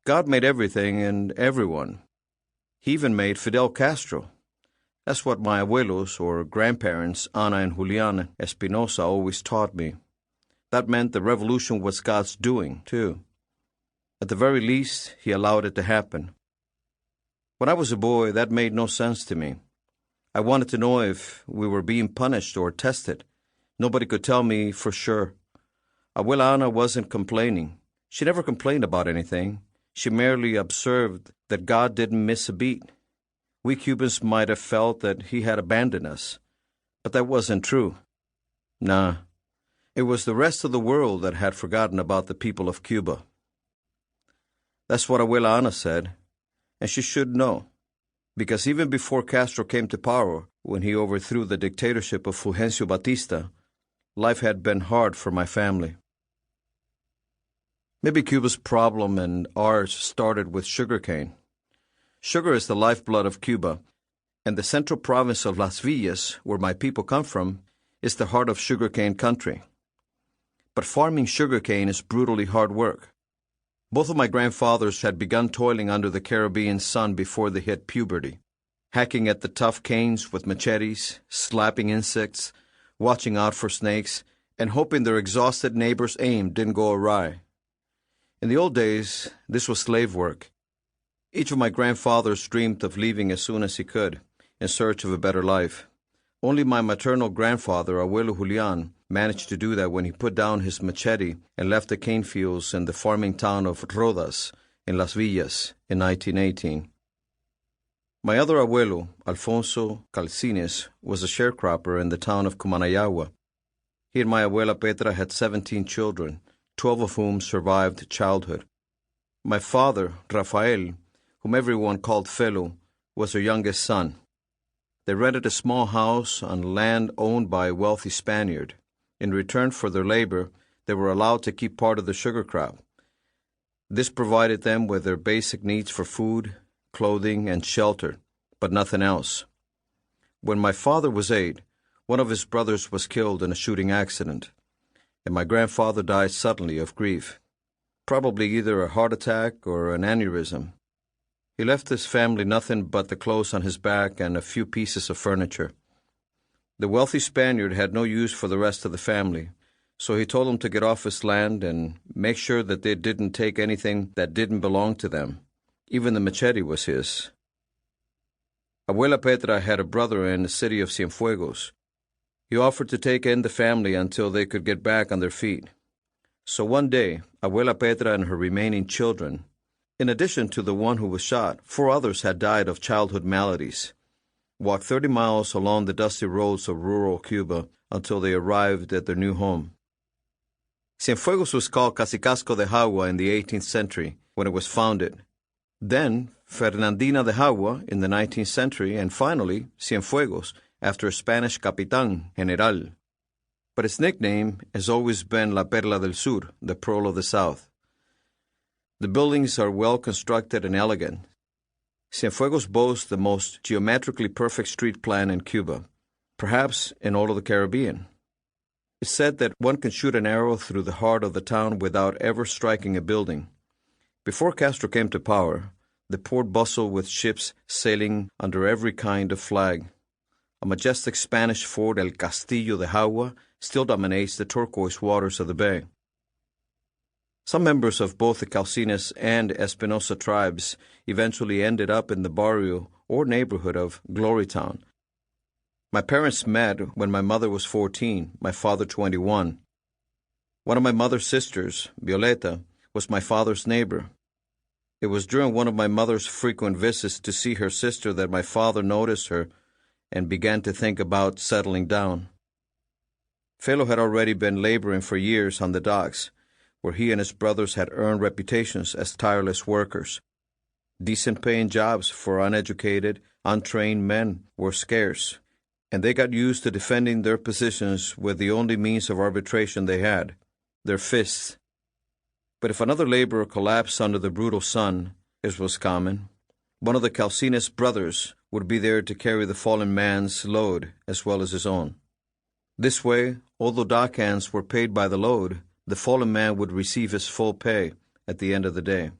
God made everything and everyone. He even made Fidel Castro. That's what my abuelos, or grandparents, Ana and Julian Espinosa, always taught me. That meant the revolution was God's doing, too. At the very least, He allowed it to happen. When I was a boy, that made no sense to me. I wanted to know if we were being punished or tested. Nobody could tell me for sure. Abuela Ana wasn't complaining. She never complained about anything. She merely observed that God didn't miss a beat. We Cubans might have felt that He had abandoned us, but that wasn't true. Nah, it was the rest of the world that had forgotten about the people of Cuba. That's what Abuela Ana said, and she should know, because even before Castro came to power, when he overthrew the dictatorship of Fulgencio Batista, life had been hard for my family. Maybe Cuba's problem and ours started with sugarcane. Sugar is the lifeblood of Cuba, and the central province of Las Villas, where my people come from, is the heart of sugarcane country. But farming sugarcane is brutally hard work. Both of my grandfathers had begun toiling under the Caribbean sun before they hit puberty, hacking at the tough canes with machetes, slapping insects, watching out for snakes, and hoping their exhausted neighbor's aim didn't go awry. In the old days, this was slave work. Each of my grandfathers dreamed of leaving as soon as he could, in search of a better life. Only my maternal grandfather, Abuelo Julian, managed to do that when he put down his machete and left the cane fields in the farming town of Rodas in Las Villas in 1918. My other abuelo, Alfonso Calcines, was a sharecropper in the town of Cumanayagua. He and my abuela Petra had 17 children, 12 of whom survived childhood. My father, Rafael, whom everyone called Felo, was their youngest son. They rented a small house on land owned by a wealthy Spaniard. In return for their labor, they were allowed to keep part of the sugar crop. This provided them with their basic needs for food, clothing, and shelter, but nothing else. When my father was 8, one of his brothers was killed in a shooting accident, and my grandfather died suddenly of grief, probably either a heart attack or an aneurysm. He left his family nothing but the clothes on his back and a few pieces of furniture. The wealthy Spaniard had no use for the rest of the family, so he told them to get off his land and make sure that they didn't take anything that didn't belong to them. Even the machete was his. Abuela Petra had a brother in the city of Cienfuegos. He offered to take in the family until they could get back on their feet. So one day, Abuela Petra and her remaining children, in addition to the one who was shot, 4 others had died of childhood maladies, walked 30 miles along the dusty roads of rural Cuba until they arrived at their new home. Cienfuegos was called Cacicasco de Jagua in the 18th century when it was founded. Then, Fernandina de Jagua in the 19th century, and finally, Cienfuegos, after a Spanish capitán general. But its nickname has always been La Perla del Sur, the Pearl of the South. The buildings are well constructed and elegant. Cienfuegos boasts the most geometrically perfect street plan in Cuba, perhaps in all of the Caribbean. It's said that one can shoot an arrow through the heart of the town without ever striking a building. Before Castro came to power, the port bustled with ships sailing under every kind of flag. A majestic Spanish fort, El Castillo de Jagua, still dominates the turquoise waters of the bay. Some members of both the Calcines and Espinosa tribes eventually ended up in the barrio or neighborhood of Glorytown. My parents met when my mother was 14, my father 21. One of my mother's sisters, Violeta, was my father's neighbor. It was during one of my mother's frequent visits to see her sister that my father noticed her and began to think about settling down. Felo had already been laboring for years on the docks, where he and his brothers had earned reputations as tireless workers. Decent-paying jobs for uneducated, untrained men were scarce, and they got used to defending their positions with the only means of arbitration they had, their fists. But if another laborer collapsed under the brutal sun, as was common, one of the Calcines brothers would be there to carry the fallen man's load as well as his own. This way, although dock hands were paid by the load, the fallen man would receive his full pay at the end of the day.